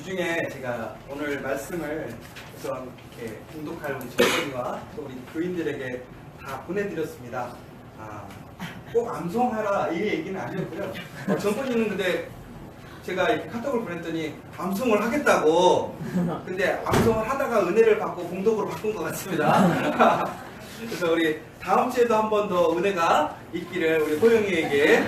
주중에 제가 오늘 말씀을 우선 이렇게 공독할 우리 전권이와 또 우리 교인들에게 다 보내드렸습니다. 꼭 암송하라 이 얘기는 아니었고요. 전권이는 근데 제가 이렇게 카톡을 보냈더니 암송을 하겠다고. 근데 암송을 하다가 은혜를 받고 공독으로 바꾼 것 같습니다. 그래서 우리 다음 주에도 한 번 더 은혜가 있기를 우리 호영이에게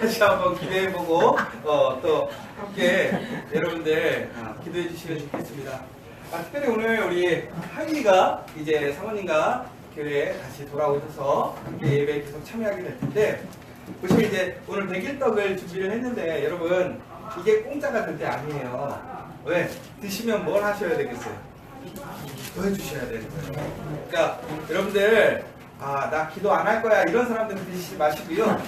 다시 한번 기대해보고 또 함께 여러분들 기도해 주시면 좋겠습니다. 특별히 오늘 우리 하윤이가 이제 사모님과 교회에 다시 돌아오셔서 함께 예배에 계속 참여하게 될 텐데, 보시면 이제 오늘 백일떡을 준비를 했는데 여러분 이게 공짜가 절대 아니에요. 왜? 드시면 뭘 하셔야 되겠어요? 더 해주셔야 되는 거예요. 그러니까 여러분들 나 기도 안 할 거야 이런 사람들은 드시지 마시고요.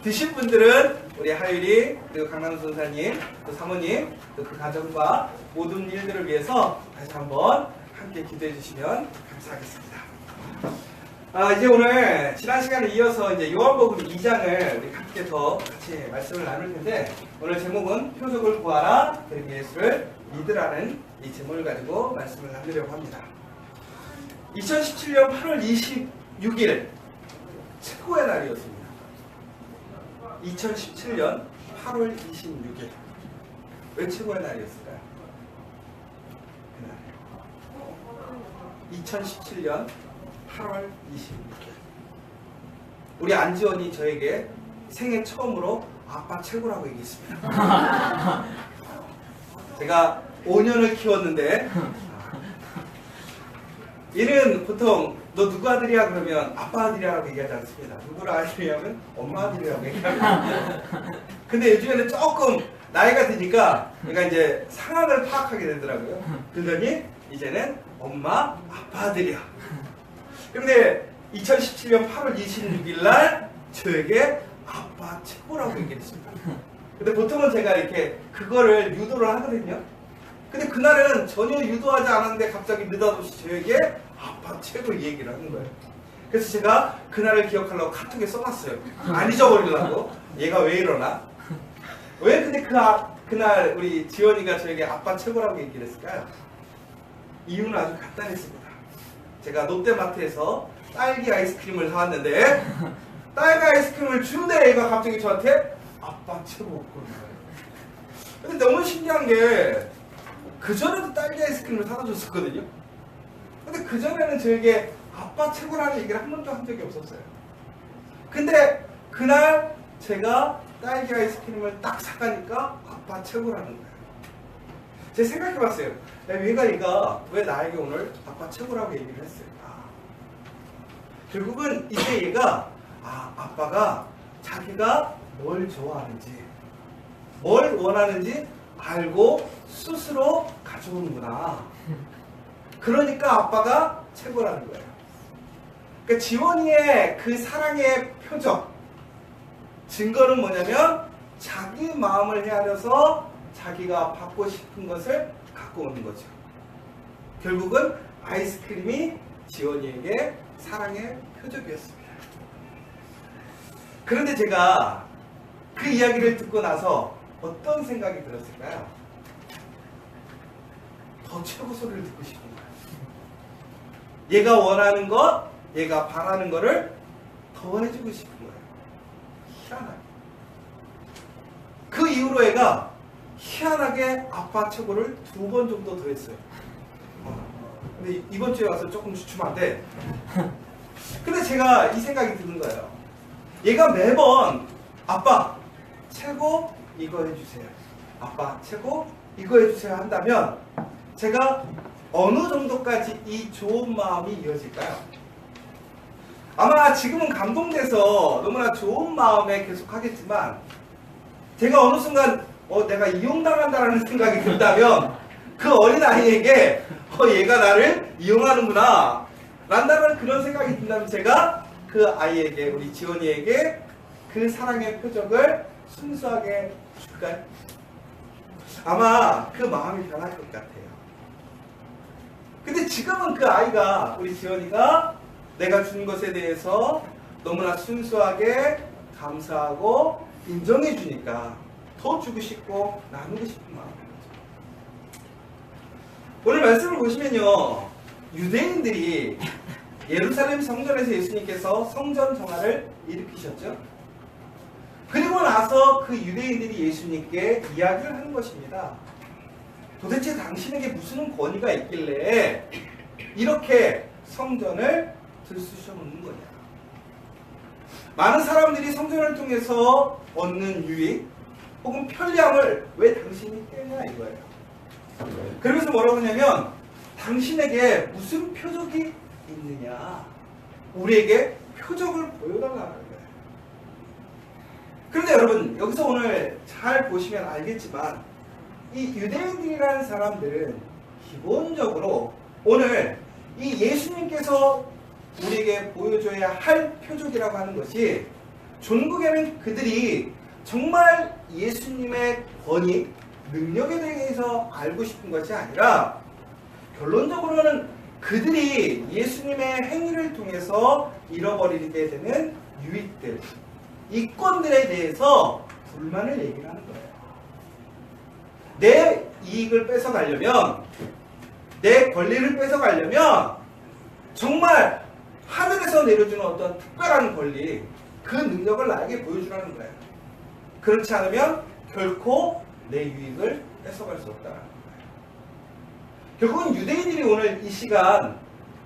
드실 분들은 우리 하율이 그리고 강남수 선사님 또 사모님 또 그 가정과 모든 일들을 위해서 다시 한번 함께 기도해 주시면 감사하겠습니다. 이제 오늘 지난 시간에 이어서 이제 요한복음 2장을 우리 함께 더 같이 말씀을 나눌 텐데, 오늘 제목은 표적을 구하라 그리고 예수를 믿으라는 이 제목을 가지고 말씀을 나누려고 합니다. 2017년 8월 26일 최고의 날이었습니다. 2017년 8월 26일 왜 최고의 날이었을까요? 그날 2017년 8월 26일 우리 안지원이 저에게 생애 처음으로 아빠 최고라고 얘기했습니다. 제가 5년을 키웠는데 얘는 보통 너 누구 아들이야 그러면 아빠 아들이라고 얘기하지 않습니다. 누구를 아들이냐면 엄마 아들이라고 얘기합니다. 근데 요즘에는 조금 나이가 드니까 얘가 이제 상황을 파악하게 되더라고요. 그러더니 이제는 엄마 아빠 아들이야. 근데 2017년 8월 26일 날 저에게 아빠 최고라고 얘기했습니다. 근데 보통은 제가 이렇게 그거를 유도를 하거든요. 근데 그날은 전혀 유도하지 않았는데 갑자기 느닷없이 저에게 아빠 최고 얘기를 하는 거예요. 그래서 제가 그날을 기억하려고 카톡에 써놨어요. 안 잊어버리려고. 얘가 왜 이러나? 왜 근데 그날 우리 지원이가 저에게 아빠 최고라고 얘기를 했을까요? 이유는 아주 간단했습니다. 제가 롯데마트에서 딸기 아이스크림을 사왔는데 딸기 아이스크림을 주는데 얘가 갑자기 저한테 아빠 최고 그러는 거예요. 근데 너무 신기한 게 그전에도 딸기 아이스크림을 사다 줬었거든요. 근데 그전에는 저에게 아빠 최고라는 얘기를 한 번도 한 적이 없었어요. 근데 그날 제가 딸기 아이스크림을 딱 사가니까 아빠 최고라는 거예요. 제가 생각해봤어요. 얘가 왜 나에게 오늘 아빠 최고라고 얘기를 했을까? 결국은 이제 얘가 아빠가 자기가 뭘 좋아하는지 뭘 원하는지 알고 스스로 가져오는구나. 그러니까 아빠가 최고라는 거예요. 그러니까 지원이의 그 사랑의 표적 증거는 뭐냐면 자기 마음을 헤아려서 자기가 받고 싶은 것을 갖고 오는 거죠. 결국은 아이스크림이 지원이에게 사랑의 표적이었습니다. 그런데 제가 그 이야기를 듣고 나서 어떤 생각이 들었을까요? 더 최고 소리를 듣고 싶은 거예요. 얘가 원하는 것, 얘가 바라는 거를 더 해주고 싶은 거예요. 희한하게. 그 이후로 얘가 희한하게 아빠 최고를 2번 정도 더 했어요. 근데 이번 주에 와서 조금 주춤한데, 근데 제가 이 생각이 드는 거예요. 얘가 매번 아빠 최고 이거 해주세요, 아빠 최고 이거 해주세요 한다면 제가 어느 정도까지 이 좋은 마음이 이어질까요? 아마 지금은 감동돼서 너무나 좋은 마음에 계속 하겠지만, 제가 어느 순간 내가 이용당한다라는 생각이 든다면 그 어린아이에게 얘가 나를 이용하는구나 란다는 그런 생각이 든다면 제가 그 아이에게, 우리 지원이에게 그 사랑의 표적을 순수하게 줄까요? 아마 그 마음이 변할 것 같아요. 근데 지금은 그 아이가, 우리 지원이가 내가 준 것에 대해서 너무나 순수하게 감사하고 인정해 주니까 더 더 주고 싶고 나누고 싶은 마음인 거죠. 오늘 말씀을 보시면요, 유대인들이 예루살렘 성전에서 예수님께서 성전 정화를 일으키셨죠. 그리고 나서 그 유대인들이 예수님께 이야기를 하는 것입니다. 도대체 당신에게 무슨 권위가 있길래 이렇게 성전을 들쑤셔놓는 거냐. 많은 사람들이 성전을 통해서 얻는 유익 혹은 편리함을 왜 당신이 떼냐 이거예요. 그러면서 뭐라고 하냐면 당신에게 무슨 표적이 있느냐, 우리에게 표적을 보여달라는 거예요. 그런데 여러분, 여기서 오늘 잘 보시면 알겠지만 이 유대인들이라는 사람들은 기본적으로 오늘 이 예수님께서 우리에게 보여줘야 할 표적이라고 하는 것이, 종국에는 그들이 정말 예수님의 권위, 능력에 대해서 알고 싶은 것이 아니라 결론적으로는 그들이 예수님의 행위를 통해서 잃어버리게 되는 유익들, 이권들에 대해서 불만을 얘기를 하는 거예요. 내 이익을 뺏어가려면, 내 권리를 뺏어가려면 정말 하늘에서 내려주는 어떤 특별한 권리, 그 능력을 나에게 보여주라는 거예요. 그렇지 않으면 결코 내 유익을 뺏어갈 수 없다는 거예요. 결국은 유대인들이 오늘 이 시간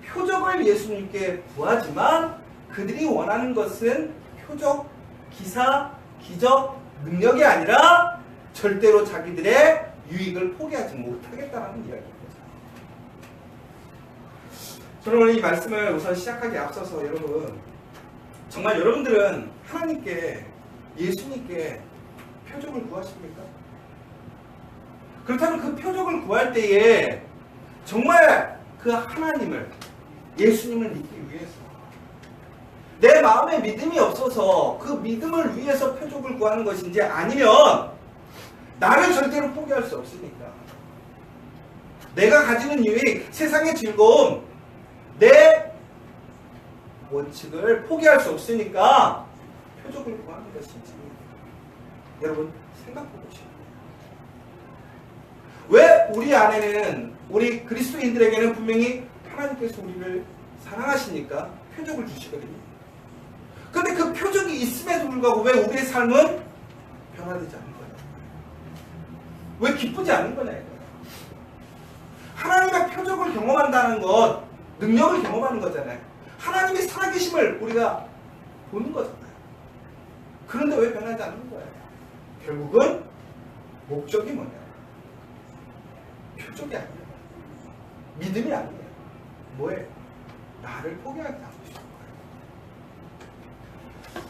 표적을 예수님께 구하지만 그들이 원하는 것은 표적, 기사, 기적, 능력이 아니라 절대로 자기들의 유익을 포기하지 못하겠다는 이야기입니다. 저는 오늘 이 말씀을 우선 시작하기 앞서서 여러분, 정말 여러분들은 하나님께, 예수님께 표적을 구하십니까? 그렇다면 그 표적을 구할 때에 정말 그 하나님을, 예수님을 믿기 위해서, 내 마음에 믿음이 없어서 그 믿음을 위해서 표적을 구하는 것인지, 아니면 나를 절대로 포기할 수 없으니까, 내가 가지는 유익, 세상의 즐거움, 내 원칙을 포기할 수 없으니까 표적을 구하는 것인지, 여러분 생각해 보시면 돼요. 왜 우리 안에는, 우리 그리스도인들에게는 분명히 하나님께서 우리를 사랑하시니까 표적을 주시거든요. 그런데 그 표적이 있음에도 불구하고 왜 우리의 삶은 변화되지 않는 거예요? 왜 기쁘지 않는 거냐 이거예요. 하나님의 표적을 경험한다는 것, 능력을 경험하는 거잖아요. 하나님의 살아계심을 우리가 보는 거잖아요. 그런데 왜 변하지 않는 거예요? 결국은 목적이 뭐냐? 표적이 아니에요. 믿음이 아니에요. 뭐예요? 나를 포기하지 않고 싶은 거예요.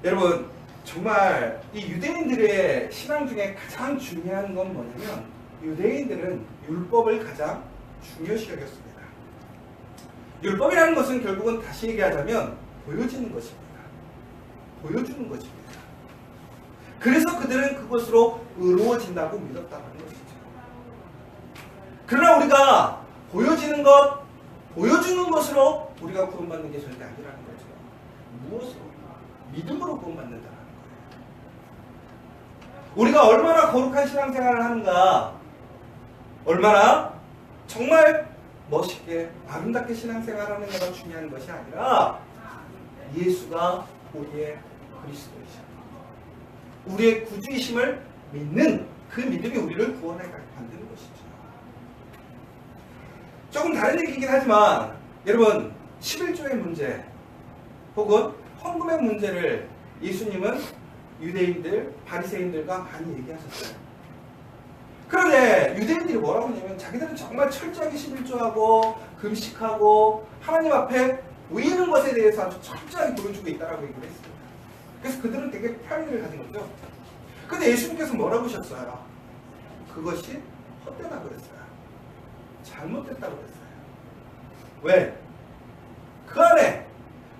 여러분, 정말 이 유대인들의 신앙 중에 가장 중요한 건 뭐냐면, 유대인들은 율법을 가장 중요시 여겼습니다. 율법이라는 것은 결국은 다시 얘기하자면 보여지는 것입니다. 보여주는 것입니다. 그래서 그들은 그것으로 의로워진다고 믿었다는 것이죠. 그러나 우리가 보여지는 것, 보여주는 것으로 우리가 구원받는 게 절대 아니라는 거죠. 무엇으로? 믿음으로 구원받는다는 거예요. 우리가 얼마나 거룩한 신앙생활을 하는가, 얼마나 정말 멋있게 아름답게 신앙생활하는 것가 중요한 것이 아니라 예수가 우리의 그리스도이십니다. 우리의 구주이심을 믿는 그 믿음이 우리를 구원하게 만드는 것이죠. 조금 다른 얘기이긴 하지만 여러분, 11조의 문제 혹은 헌금의 문제를 예수님은 유대인들, 바리새인들과 많이 얘기하셨어요. 그런데 유대인들이 뭐라고 하냐면 자기들은 정말 철저하게 11조하고 금식하고 하나님 앞에 보이는 것에 대해서 아주 철저하게 보여주고 있다고 얘기를 했습니다. 그래서 그들은 되게 편의를 가진 거죠. 근데 예수님께서 뭐라고 하셨어요? 그것이 헛되다고 그랬어요. 잘못됐다고 그랬어요. 왜? 그 안에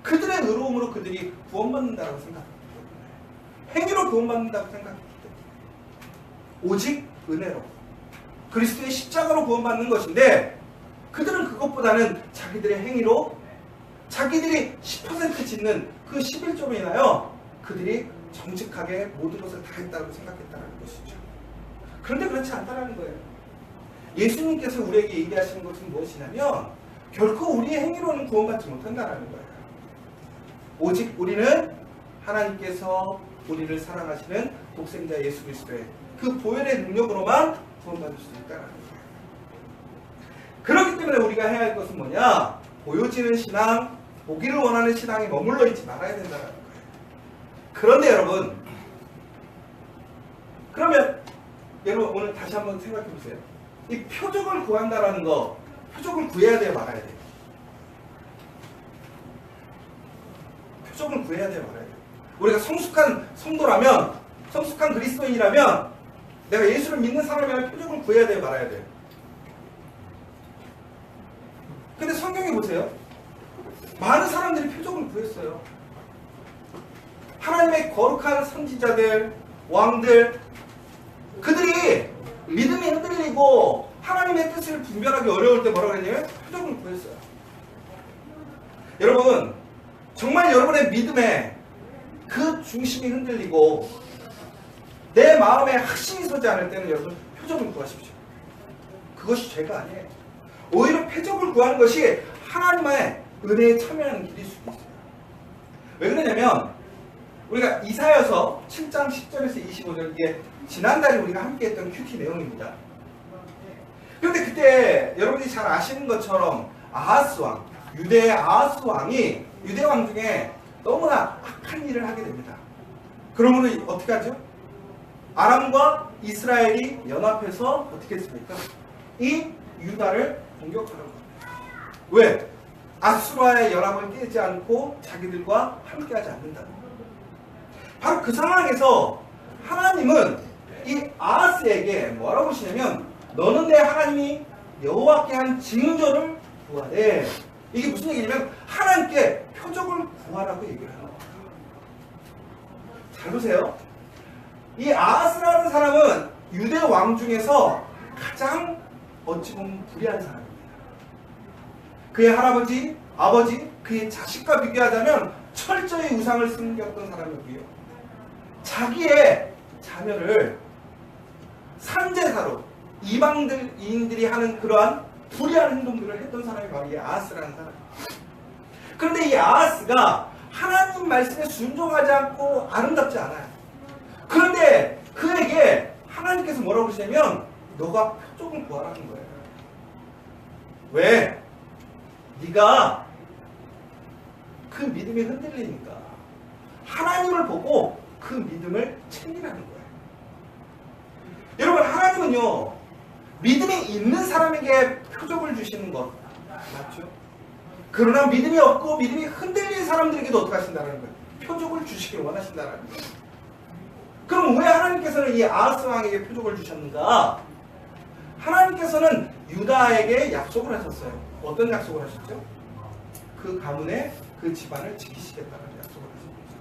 그들의 의로움으로 그들이 구원받는다고 생각했기 때문에, 행위로 구원받는다고 생각했기 때문에, 오직 은혜로 그리스도의 십자가로 구원받는 것인데, 그들은 그것보다는 자기들의 행위로, 자기들이 10% 짓는 그 11조로 인하여 그들이 정직하게 모든 것을 다 했다고 생각했다는 것이죠. 그런데 그렇지 않다는 거예요. 예수님께서 우리에게 얘기하시는 것은 무엇이냐면 결코 우리의 행위로는 구원받지 못한다는 거예요. 오직 우리는 하나님께서 우리를 사랑하시는 독생자 예수 그리스도의 그 보혈의 능력으로만 구원받을 수 있다는 거예요. 그렇기 때문에 우리가 해야 할 것은 뭐냐? 보여지는 신앙, 보기를 원하는 신앙에 머물러 있지 말아야 된다는 거예요. 그런데 여러분, 그러면 여러분 오늘 다시 한번 생각해 보세요. 이 표적을 구한다라는 거, 표적을 구해야 돼요, 말아야 돼요? 표적을 구해야 돼요, 말아야 돼요? 우리가 성숙한 성도라면, 성숙한 그리스도인이라면 내가 예수를 믿는 사람이라면 표적을 구해야 돼요, 말아야 돼요? 근데 성경에 보세요. 많은 사람들이 표적을 구했어요. 하나님의 거룩한 선지자들, 왕들, 그들이 믿음이 흔들리고 하나님의 뜻을 분별하기 어려울 때 뭐라고 했냐면 표적을 구했어요. 여러분, 정말 여러분의 믿음에 그 중심이 흔들리고 내 마음에 확신이 서지 않을 때는 여러분 표적을 구하십시오. 그것이 죄가 아니에요. 오히려 표적을 구하는 것이 하나님의 은혜에 참여하는 길일 수도 있어요. 왜 그러냐면 우리가 이사야서 7장 10절에서 25절, 이게 지난달에 우리가 함께 했던 큐티 내용입니다. 그런데 그때 여러분이 잘 아시는 것처럼 아하스 왕, 유대의 아하스 왕이 유대 왕 중에 너무나 악한 일을 하게 됩니다. 그러므로 어떻게 하죠? 아람과 이스라엘이 연합해서 어떻게 했습니까? 이 유다를 공격하는 겁니다. 왜? 아수라의 연합을 깨지 않고 자기들과 함께하지 않는다는 거예요. 바로 그 상황에서 하나님은 이 아하스에게 뭐라고 하시냐면 너는 내 하나님이 여호와께 한 징조를 구하래. 이게 무슨 얘기냐면 하나님께 표적을 구하라고 얘기를 하는 겁니다. 잘 보세요. 이 아하스라는 사람은 유대 왕 중에서 가장 어찌 보면 불의한 사람입니다. 그의 할아버지, 아버지, 그의 자식과 비교하자면 철저히 우상을 숨겼던 사람이고요. 자기의 자녀를 산제사로 이방인들이 하는 그러한 불의한 행동들을 했던 사람이 바로 이 아하스라는 사람입니다. 그런데 이 아하스가 하나님 말씀에 순종하지 않고 아름답지 않아요. 그런데 그에게 하나님께서 뭐라고 그러시냐면 너가 표적을 구하라는 거예요. 왜? 네가 그 믿음이 흔들리니까 하나님을 보고 그 믿음을 챙기라는 거예요. 여러분, 하나님은요 믿음이 있는 사람에게 표적을 주시는 것 맞죠? 그러나 믿음이 없고 믿음이 흔들린 사람들에게도 어떻게 하신다는 거예요? 표적을 주시길 원하신다는 거예요. 그럼 왜 하나님께서는 이 아하스 왕에게 표적을 주셨는가? 하나님께서는 유다에게 약속을 하셨어요. 어떤 약속을 하셨죠? 그 가문의 그 집안을 지키시겠다는 약속을 하셨죠.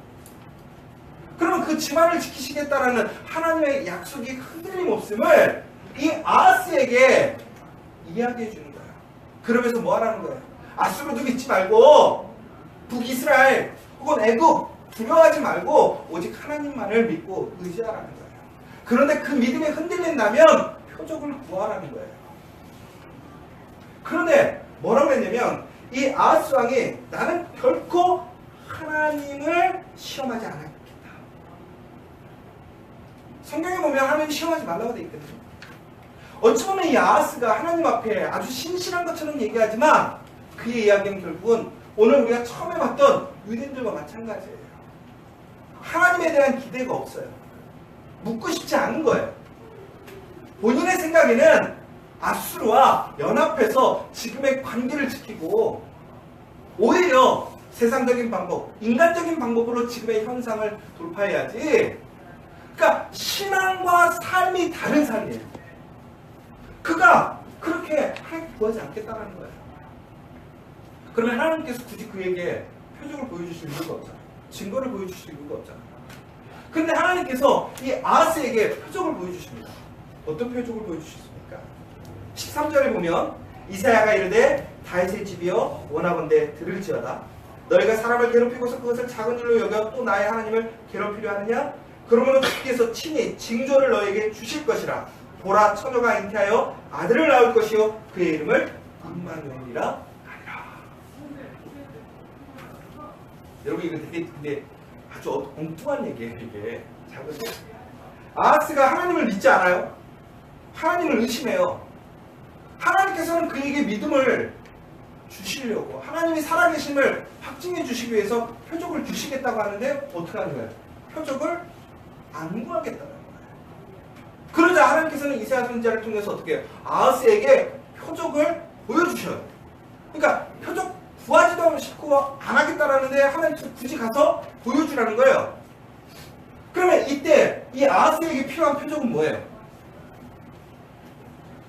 그러면 그 집안을 지키시겠다라는 하나님의 약속이 흔들림 없음을 이 아하스에게 이야기해 주는 거예요. 그러면서 뭐 하라는 거예요? 아수르도 믿지 말고 북이스라엘 혹은 애굽 두려워하지 말고 오직 하나님만을 믿고 의지하라는 거예요. 그런데 그 믿음이 흔들린다면 표적을 구하라는 거예요. 그런데 뭐라고 했냐면 이 아하스 왕이 나는 결코 하나님을 시험하지 않았겠다. 성경에 보면 하나님 시험하지 말라고 되어 있거든요. 어찌 보면 이 아하스가 하나님 앞에 아주 신실한 것처럼 얘기하지만 그의 이야기는 결국은 오늘 우리가 처음에 봤던 유대인들과 마찬가지예요. 하나님에 대한 기대가 없어요. 묻고 싶지 않은 거예요. 본인의 생각에는 아수르와 연합해서 지금의 관계를 지키고 오히려 세상적인 방법, 인간적인 방법으로 지금의 현상을 돌파해야지. 그러니까 신앙과 삶이 다른 삶이에요. 그가 그렇게 하나님 구하지 않겠다는 거예요. 그러면 하나님께서 굳이 그에게 표적을 보여주실 이유가 없잖아요. 증거를 보여주실 이유가 없잖아요. 그런데 하나님께서 이 아하스에게 표적을 보여주십니다. 어떤 표적을 보여주셨습니까? 13절에 보면 이사야가 이르되 다윗의 집이여 원하건대 들을지어다 너희가 사람을 괴롭히고서 그것을 작은 일로 여겨 또 나의 하나님을 괴롭히려 하느냐? 그러므로 주께서 친히 징조를 너에게 주실 것이라. 보라, 처녀가 잉태하여 아들을 낳을 것이요 그의 이름을 임마누엘이라 하리라. 여러분 이거 되게 근데 아주 엉뚱한 얘기예요. 이게 잘 보세요. 아하스가 하나님을 믿지 않아요. 하나님을 의심해요. 하나님께서는 그에게 믿음을 주시려고 하나님이 살아계심을 확증해 주시기 위해서 표적을 주시겠다고 하는데 어떻게 하는 거예요? 표적을 안 구하겠다는 거예요. 그러자 하나님께서는 이사야 선지자를 통해서 어떻게 해요? 아하스에게 표적을 보여주셔요. 그러니까 표적 구하지도 않고 안 하겠다라는데 하나님께서 굳이 가서 보여주라는 거예요. 그러면 이때 이 아하스에게 필요한 표적은 뭐예요?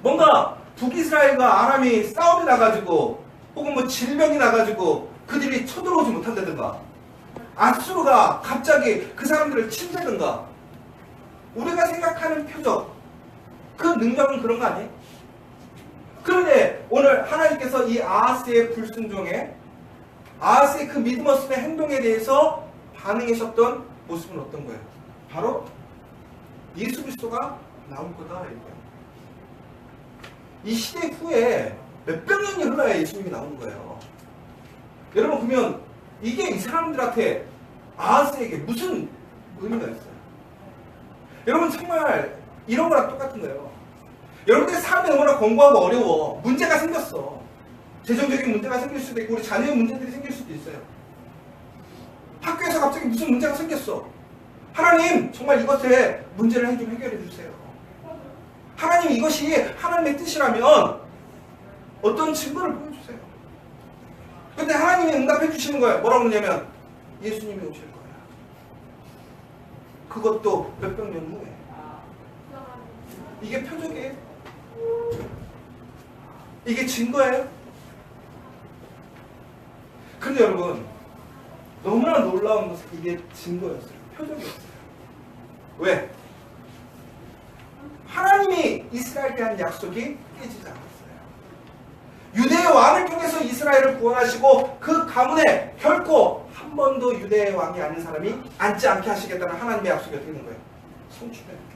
뭔가 북이스라엘과 아람이 싸움이 나가지고 혹은 뭐 질병이 나가지고 그들이 쳐들어오지 못한다든가 아수르가 갑자기 그 사람들을 친다든가 우리가 생각하는 표적 그 능력은 그런 거 아니에요? 그런데 오늘 하나님께서 이 아하스의 불순종에 아하스의 그 믿음 없음의 행동에 대해서 반응하셨던 모습은 어떤 거예요? 바로 예수 그리스도가 나올 거다 이거예요. 이 시대 후에 몇백 년이 흘러야 예수님이 나오는 거예요. 여러분 그러면 이게 이 사람들한테 아하스에게 무슨 의미가 있어요? 여러분 정말 이런 거랑 똑같은 거예요. 여러분들 삶이 너무나 공고하고 어려워. 문제가 생겼어. 재정적인 문제가 생길 수도 있고 우리 자녀의 문제들이 생길 수도 있어요. 학교에서 갑자기 무슨 문제가 생겼어. 하나님 정말 이것에 문제를 좀 해결해 주세요. 하나님 이것이 하나님의 뜻이라면 어떤 증거를 보여주세요. 근데 하나님이 응답해 주시는 거예요. 뭐라고 그러냐면 예수님이 오실 거야. 그것도 몇백 년 후에. 이게 표적이에요? 이게 증거예요? 근데 여러분 너무나 놀라운 것은 이게 증거였어요. 표적이었어요. 왜? 하나님이 이스라엘에 한 약속이 깨지지 않았어요. 유대의 왕을 통해서 이스라엘을 구원하시고 그 가문에 결코 한 번도 유대의 왕이 아닌 사람이 앉지 않게 하시겠다는 하나님의 약속이 어떻게 된 거예요? 성취됩니다.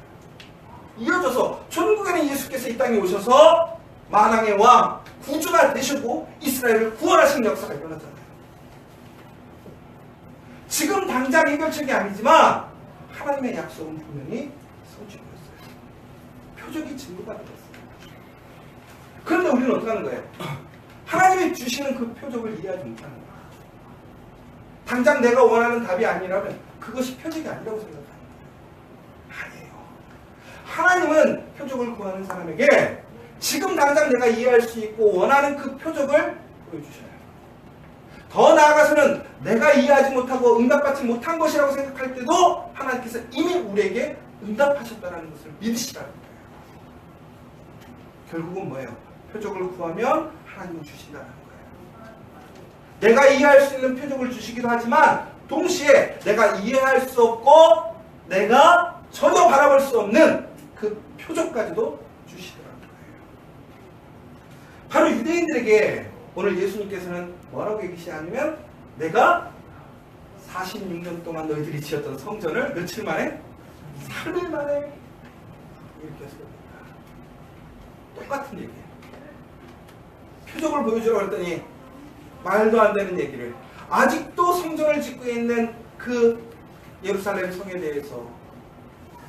이어져서 천국에는 예수께서 이 땅에 오셔서 만왕의 왕, 구주가 되시고 이스라엘을 구원하시는 역사가 일어났잖아요. 지금 당장 해결책이 아니지만 하나님의 약속은 분명히 성취되었어요. 표적이 증거가 되었어요. 그런데 우리는 어떻게 하는 거예요? 하나님이 주시는 그 표적을 이해하지 못하는 거예요. 당장 내가 원하는 답이 아니라면 그것이 표적이 아니라고 생각하는 거예요. 아니에요. 하나님은 표적을 구하는 사람에게 지금 당장 내가 이해할 수 있고 원하는 그 표적을 보여주셔요. 더 나아가서는 내가 이해하지 못하고 응답받지 못한 것이라고 생각할 때도 하나님께서 이미 우리에게 응답하셨다는 것을 믿으시라는 거예요. 결국은 뭐예요? 표적을 구하면 하나님은 주신다는 거예요. 내가 이해할 수 있는 표적을 주시기도 하지만 동시에 내가 이해할 수 없고 내가 전혀 바라볼 수 없는 그 표적까지도 주시더라는 거예요. 바로 유대인들에게 오늘 예수님께서는 뭐라고 얘기하시냐면 내가 46년 동안 너희들이 지었던 성전을 며칠 만에 3일 만에 이렇게 했습니다. 똑같은 얘기예요. 표적을 보여주라고 했더니 말도 안 되는 얘기를 아직도 성전을 짓고 있는 그 예루살렘 성에 대해서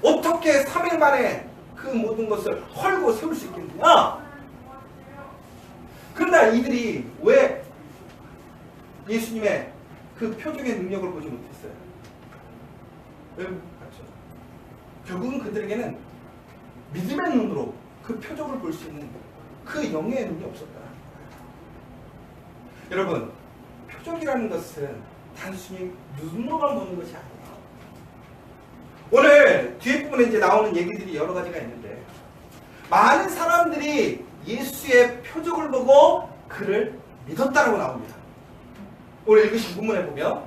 어떻게 3일 만에 그 모든 것을 헐고 세울 수 있겠느냐? 그러나 이들이 왜 예수님의 그 표적의 능력을 보지 못했어요? 왜 그렇죠? 결국은 그들에게는 믿음의 눈으로 그 표적을 볼 수 있는 그 영의 눈이 없었다는 거예요. 여러분, 표적이라는 것은 단순히 눈으로만 보는 것이 아니에요. 오늘 뒤에 부분에 이제 나오는 얘기들이 여러 가지가 있는데 많은 사람들이 예수의 표적을 보고 그를 믿었다고 나옵니다. 오늘 읽으신 본문에 보면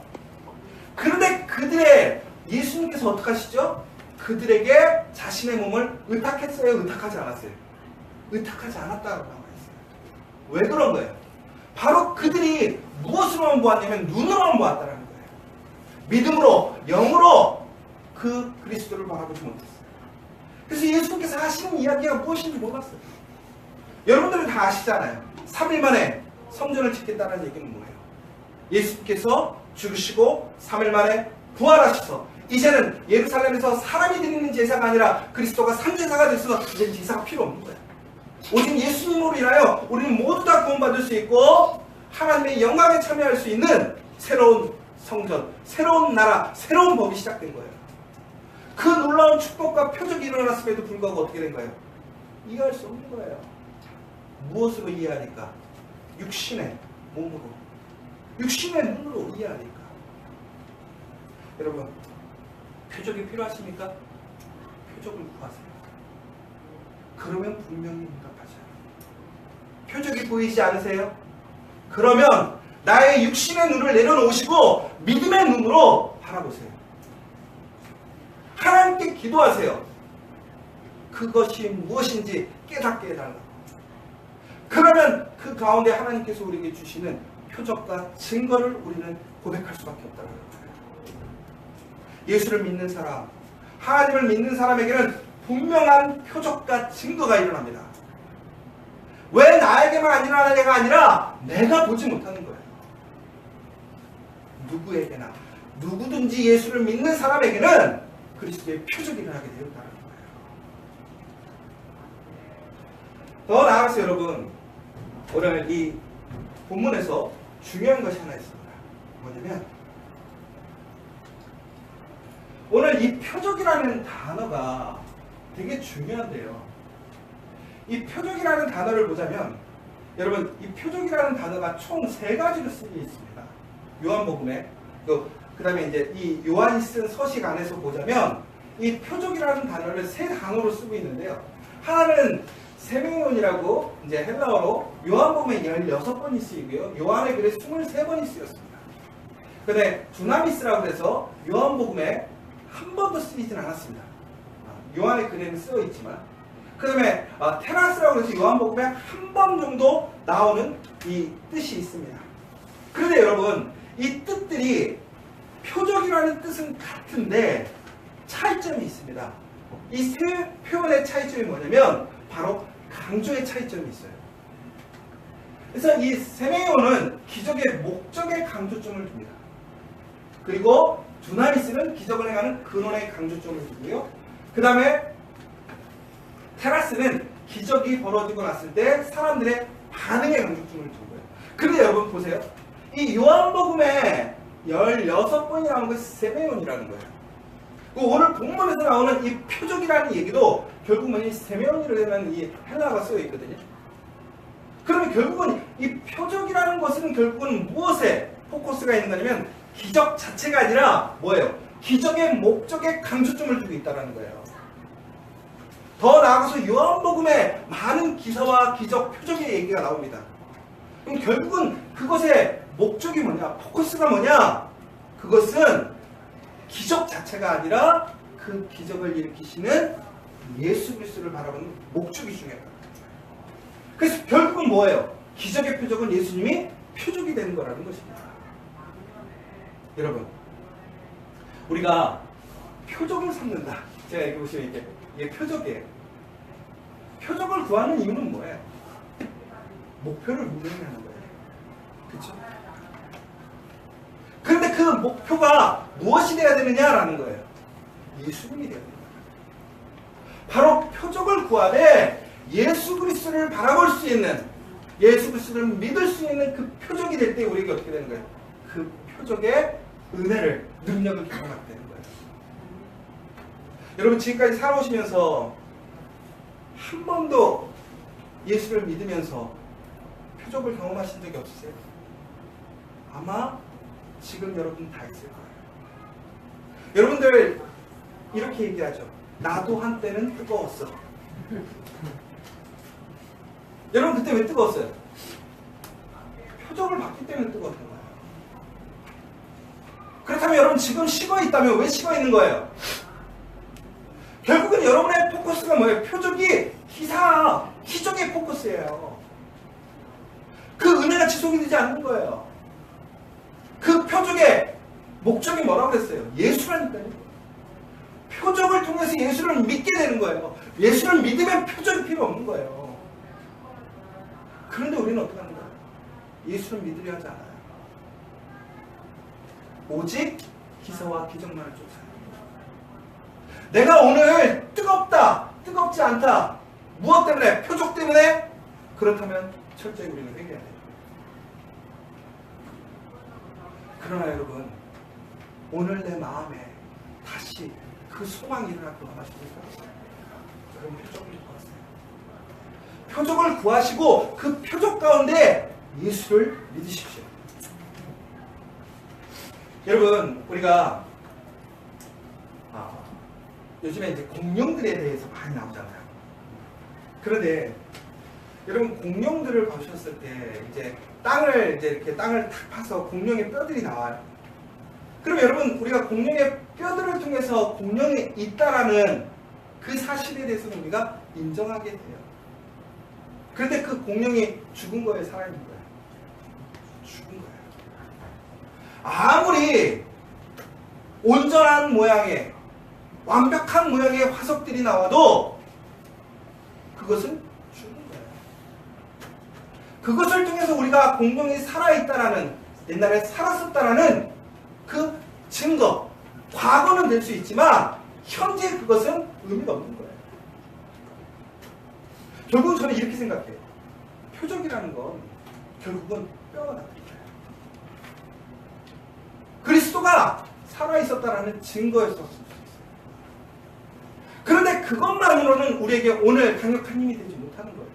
그런데 그들의 예수님께서 어떻게 하시죠? 그들에게 자신의 몸을 의탁했어요? 의탁하지 않았어요? 의탁하지 않았다고 나와 있어요. 왜 그런 거예요? 바로 그들이 무엇으로만 보았냐면 눈으로만 보았다는 거예요. 믿음으로, 영으로 그 그리스도를 바라보지 못했어요. 그래서 예수님께서 하시는 이야기가 무엇인지 몰랐어요. 여러분들은 다 아시잖아요. 3일 만에 성전을 짓겠다는 얘기는 뭐예요? 예수님께서 죽으시고 3일 만에 부활하셔서 이제는 예루살렘에서 사람이 드리는 제사가 아니라 그리스도가 산제사가 돼서 이제 제사가 필요 없는 거예요. 오직 예수님으로 인하여 우리는 모두 다 구원받을 수 있고 하나님의 영광에 참여할 수 있는 새로운 성전, 새로운 나라, 새로운 법이 시작된 거예요. 그 놀라운 축복과 표적이 일어났음에도 불구하고 어떻게 된 거예요? 이해할 수 없는 거예요. 무엇으로 이해하니까? 육신의 몸으로, 육신의 눈으로 이해하니까. 여러분, 표적이 필요하십니까? 표적을 구하세요. 그러면 분명히 응답하셔요. 표적이 보이지 않으세요? 그러면 나의 육신의 눈을 내려놓으시고 믿음의 눈으로 바라보세요. 하나님께 기도하세요. 그것이 무엇인지 깨닫게 해달라고. 그러면 그 가운데 하나님께서 우리에게 주시는 표적과 증거를 우리는 고백할 수밖에 없다는 거예요. 예수를 믿는 사람, 하나님을 믿는 사람에게는 분명한 표적과 증거가 일어납니다. 왜 나에게만 일어나냐가 아니라 내가 보지 못하는 거예요. 누구에게나, 누구든지 예수를 믿는 사람에게는 그리스도의 표적이 일어나게 되었다는 거예요. 더 나아가서 여러분, 오늘 이 본문에서 중요한 것이 하나 있습니다. 뭐냐면 오늘 이 표적이라는 단어가 되게 중요한데요. 이 표적이라는 단어를 보자면 여러분, 이 표적이라는 단어가 총 3가지로 쓰여 있습니다. 요한복음에 그 다음에 이제 이 요한이 쓴 서식 안에서 보자면 이 표적이라는 단어를 3단어로 쓰고 있는데요. 하나는 세메온이라고 이제 헬라어로 요한복음에 16번이 쓰이고요. 요한의 글에 23번이 쓰였습니다. 근데 두나미스라고 해서 요한복음에 한 번도 쓰이진 않았습니다. 요한의 글에는 쓰여 있지만, 그 다음에 테라스라고 해서 요한복음에 한 번 정도 나오는 이 뜻이 있습니다. 그런데 여러분, 이 뜻들이 표적이라는 뜻은 같은데 차이점이 있습니다. 이 세 표현의 차이점이 뭐냐면 바로 강조의 차이점이 있어요. 그래서 이 세메온은 기적의 목적에 강조점을 둡니다. 그리고 두나미스는 기적을 행하는 근원에 강조점을 두고요. 그 다음에 테라스는 기적이 벌어지고 났을 때 사람들의 반응에 강조점을 두고요. 그런데 여러분 보세요. 이 요한복음에 16번이 나오는 것이 세메온이라는 거예요. 오늘 본문에서 나오는 이 표적이라는 얘기도 결국은 이 세메온이라는 이 헬라어가 쓰여 있거든요. 그러면 결국은 이 표적이라는 것은 결국은 무엇에 포커스가 있는 거냐면 기적 자체가 아니라 뭐예요? 기적의 목적에 강조점을 두고 있다는 거예요. 더 나아가서 요한복음에 많은 기사와 기적, 표적의 얘기가 나옵니다. 그럼 결국은 그것의 목적이 뭐냐? 포커스가 뭐냐? 그것은 기적 자체가 아니라 그 기적을 일으키시는 예수 그리스도를 바라보는 목적이 중요하다. 그래서 결국은 뭐예요? 기적의 표적은 예수님이 표적이 되는 거라는 것입니다. 여러분, 우리가 표적을 삼는다. 제가 여기 보시면 이게 표적이에요. 표적을 구하는 이유는 뭐예요? 목표를 분명히 하는 거예요. 그렇죠? 그런데 그 목표가 무엇이 되어야 되느냐라는 거예요. 예수님이 되어야 됩니다. 바로 표적을 구하되 예수 그리스도를 바라볼 수 있는, 예수 그리스도를 믿을 수 있는 그 표적이 될 때 우리에게 어떻게 되는 거예요? 그 표적의 은혜를, 능력을 경험하게 되는 거예요. 여러분, 지금까지 살아오시면서 한 번도 예수를 믿으면서 표적을 경험하신 적이 없으세요? 아마 지금 여러분 다 있을 거예요. 여러분들 이렇게 얘기하죠. 나도 한때는 뜨거웠어. 여러분 그때 왜 뜨거웠어요? 표적을 받기 때문에 뜨거웠던 거예요. 그렇다면 여러분 지금 식어 있다면 왜 식어 있는 거예요? 결국은 여러분의 포커스가 뭐예요? 표적이 기적의 포커스예요. 그 은혜가 지속이 되지 않는 거예요. 그 표적의 목적이 뭐라고 그랬어요? 예수라니까요. 표적을 통해서 예수를 믿게 되는 거예요. 예수를 믿으면 표적이 필요 없는 거예요. 그런데 우리는 어떻게 하는 거예요? 예수를 믿으려 하지 않아요. 오직 기사와 기적만을 쫓아요. 내가 오늘 뜨겁다, 뜨겁지 않다. 무엇 때문에? 표적 때문에? 그렇다면 철저히 우리는 회개해야 돼요. 그러나 여러분, 오늘 내 마음에 다시 그 소망이 일어날 거 아십니까? 여러분, 표적을 구하세요. 표적을 구하시고 그 표적 가운데 예수를 믿으십시오. 여러분, 우리가 요즘에 이제 공룡들에 대해서 많이 나오잖아요. 그런데 여러분, 공룡들을 보셨을 때 이제 이렇게 땅을 탁 파서 공룡의 뼈들이 나와요. 그럼 여러분, 우리가 공룡의 뼈들을 통해서 공룡이 있다라는 그 사실에 대해서는 우리가 인정하게 돼요. 그런데 그 공룡이 죽은 거예요, 살아있는 거예요? 죽은 거예요. 아무리 온전한 모양의 완벽한 모양의 화석들이 나와도 그것은 죽은 거예요. 그것을 통해서 우리가 공룡이 살아있다라는, 옛날에 살았었다라는 그 증거, 과거는 될 수 있지만 현재 그것은 의미가 없는 거예요. 결국은 저는 이렇게 생각해요. 표적이라는 건 결국은 뼈가 나쁜 거예요. 그리스도가 살아있었다라는 증거였었을 수 있어요. 그런데 그것만으로는 우리에게 오늘 강력한 힘이 되지 못하는 거예요.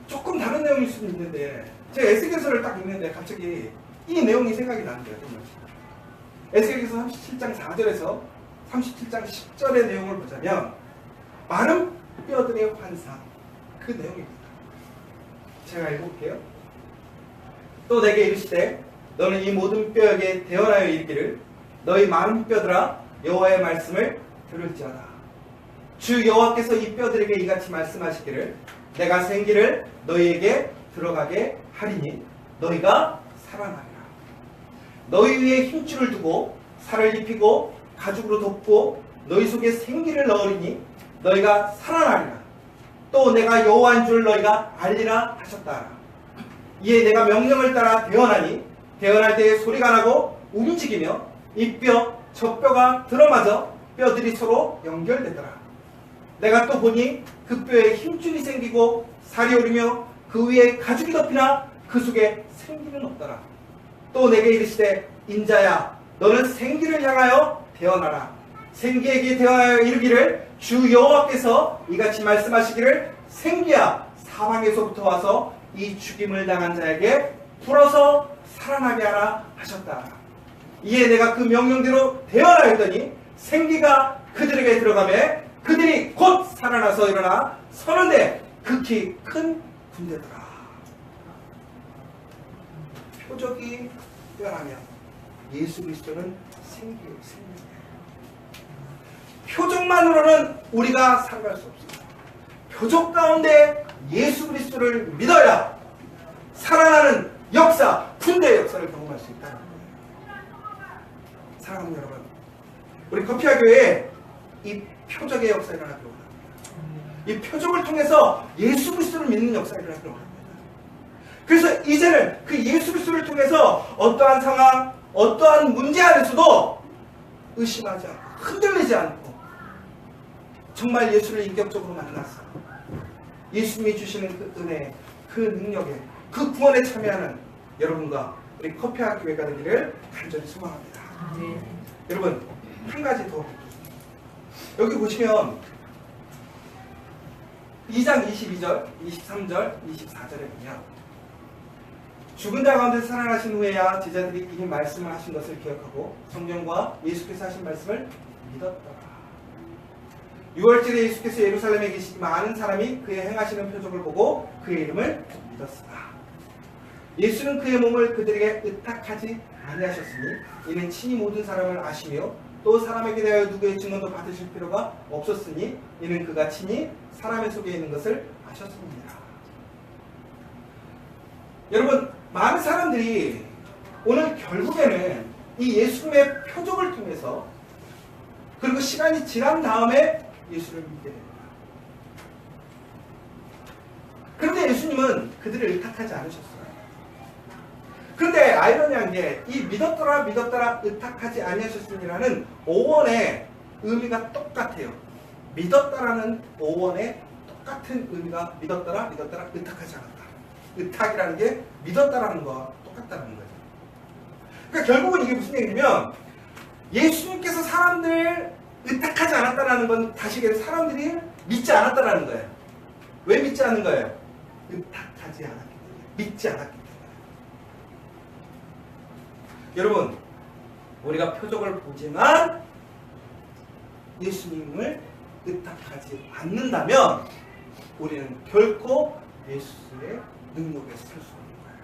조금 다른 내용일 수도 있는데, 제가 에스겔서를 딱 읽는데 갑자기 이 내용이 생각이 나는 거예요. 에스겔서 37장 4절에서 37장 10절의 내용을 보자면, 마른 뼈들의 환상, 그 내용입니다. 제가 읽어볼게요. 또 내게 이르시되 너는 이 모든 뼈에게 대언하여 이르기를, 너희 마른 뼈들아 여호와의 말씀을 들을지어다. 주 여호와께서 이 뼈들에게 이같이 말씀하시기를, 내가 생기를 너희에게 들어가게 하리니 너희가 살아나리라. 너희 위에 힘줄을 두고 살을 입히고 가죽으로 덮고 너희 속에 생기를 넣으리니 너희가 살아나리라. 또 내가 여호와인 줄 너희가 알리라 하셨다. 이에 내가 명령을 따라 대언하니 대언할 때에 소리가 나고 움직이며 이 뼈 저 뼈가 들어맞아 뼈들이 서로 연결되더라. 내가 또 보니 그 뼈에 힘줄이 생기고 살이 오르며 그 위에 가죽이 덮이나 그 속에 생기는 없더라. 또 내게 이르시되 인자야 너는 생기를 향하여 대언하라. 생기에게 대언하여 이르기를, 주 여호와께서 이같이 말씀하시기를, 생기야 사방에서부터 와서 이 죽임을 당한 자에게 풀어서 살아나게 하라 하셨다. 이에 내가 그 명령대로 대언하였더니 생기가 그들에게 들어가매 그들이 곧 살아나서 일어나 서는데 극히 큰 군대더라. 표적이 뼈라면 예수 그리스도는 생기예요. 표적만으로는 우리가 살아갈 수 없습니다. 표적 가운데 예수 그리스도를 믿어야 살아나는 역사, 군대의 역사를 경험할 수 있다는 거예요. 사랑하는 여러분, 우리 커피아 교회에 이 표적의 역사가 일어나기를 원합니다. 이 표적을 통해서 예수 그리스도를 믿는 역사가 일어나기를 원합니다. 그래서 이제는 그 예수 그리스도를 통해서 어떠한 상황, 어떠한 문제 안에서도 의심하지 않고 흔들리지 않고 정말 예수를 인격적으로 만나서 예수님이 주시는 그 은혜, 그 능력에, 그 구원에 참여하는 여러분과 우리 커피아 교회가 되기를 간절히 소망합니다. 네. 여러분, 한 가지 더 여기 보시면 2장 22절, 23절, 24절에 보면 죽은 자 가운데 살아나신 후에야 제자들이 이 말씀을 하신 것을 기억하고 성령과 예수께서 하신 말씀을 믿었더라. 6월절에 예수께서 예루살렘에 계시니 많은 사람이 그의 행하시는 표적을 보고 그의 이름을 믿었으나 예수는 그의 몸을 그들에게 의탁하지 아니하셨으니 이는 친히 모든 사람을 아시며 또 사람에게 대하여 누구의 증언도 받으실 필요가 없었으니 이는 그가 친히 사람의 속에 있는 것을 아셨습니다. 여러분, 많은 사람들이 오늘 결국에는 이 예수님의 표적을 통해서 그리고 시간이 지난 다음에 예수를 믿게 됩니다. 그런데 예수님은 그들을 의탁하지 않으셨어요. 그런데 아이러니한 게 이 믿었더라 믿었더라 의탁하지 아니하셨으니라는 오원의 의미가 똑같아요. 믿었다라는 오원의 똑같은 의미가 믿었더라 믿었더라 의탁하지 않았다. 의탁이라는 게 믿었다라는 거와 똑같다는 거예요. 그러니까 결국은 이게 무슨 얘기냐면 예수님께서 사람들을 의탁하지 않았다라는 건 다시 얘기해서 사람들이 믿지 않았다라는 거예요. 왜 믿지 않는 거예요? 의탁하지 않았기 때문에. 믿지 않았기 때문에. 여러분, 우리가 표적을 보지만 예수님을 의탁하지 않는다면 우리는 결코 예수의 능력에 설 수 없는 거예요.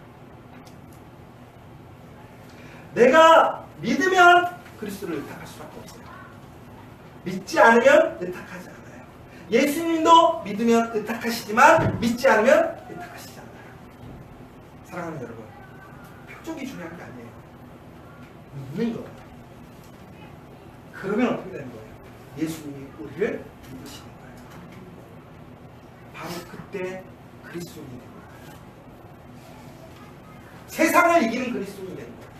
내가 믿으면 그리스도를 의탁할 수밖에 없어요. 믿지 않으면 의탁하지 않아요. 예수님도 믿으면 의탁하시지만 믿지 않으면 의탁하시지 않아요. 사랑하는 여러분, 표적이 중요한 게 아니에요. 믿는 거예요. 그러면 어떻게 되는 거예요? 예수님이 우리를 믿으시는 거예요. 바로 그때 그리스도인이 되는 거예요. 세상을 이기는 그리스도인이 되는 거예요.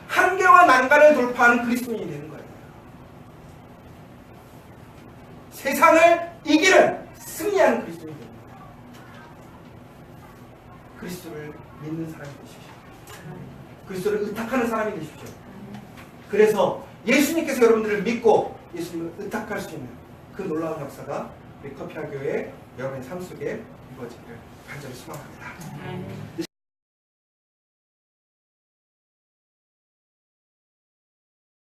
한계와 난간을 돌파하는 그리스도인이 되는 거예요. 세상을 이기는 승리하는 그리스도인이 되는 거예요. 그리스도를 믿는 사람이 되십시오. 그리스도를 의탁하는 사람이 되십시오. 그래서 예수님께서 여러분들을 믿고 예수님을 의탁할 수 있는 그 놀라운 역사가 우리 커피와 교회 여러분의 삶 속에 이루어지기를 간절히 소망합니다.